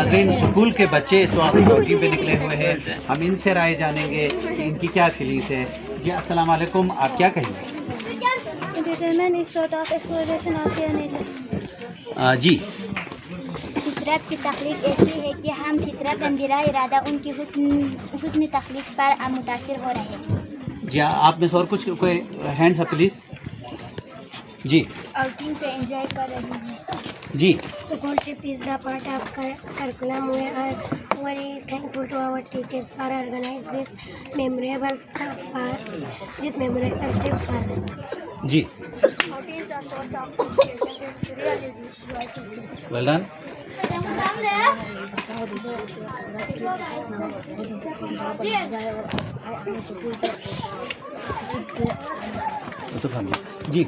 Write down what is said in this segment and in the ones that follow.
नाज़रीन, स्कूल के बच्चे इस वक्त आउटिंग पे निकले हुए हैं। हम इनसे राय जानेंगे कि इनकी क्या फीलिंग्स है। जी अस्सलाम वालेकुम, आप क्या कहेंगे? जी फितरत की तख्लीक ऐसी है कि हम फितरत अंदिरा इरादा उनकी हुस्न तख्लीक पर मुतासिर हो रहे हैं। जी आप में से और कुछ कोई हैंड्स अप प्लीज़। जी आउटिंग से एंजॉय कर रही हूँ। जी School trip is the part of curriculum. We are very thankful to our teachers for organizing this memorable trip for us. जी Outing is a source of inspiration. It's really joyful. Well done. जी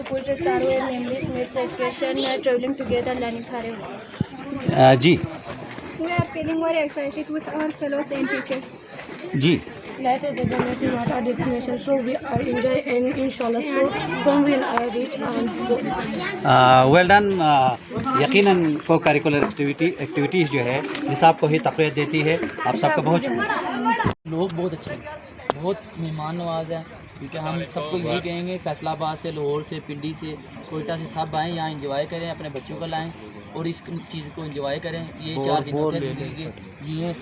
School trips are where memories meet education, traveling together, learning forever. जी We are feeling very excited with our fellows and teachers. जी Life is a journey, not a destination, so we are enjoying and inshallah soon will reach our goal. Well done. यकीनन को curricular activities जो है निसाब को ही तक़वीत देती है। आप सबका बहुत शुक्रिया। लोग बहुत अच्छे हैं, बहुत मेहमान नवाज हैं, क्योंकि हम सबको यही कहेंगे फैसलाबाद से, लाहौर से, पिंडी से, कोयटा से सब आएँ, यहाँ इंजॉय करें, अपने बच्चों को लाएँ और इस चीज़ को इंजॉय करें। ये 4 दिन होते हैं ज़िंदगी के, जिए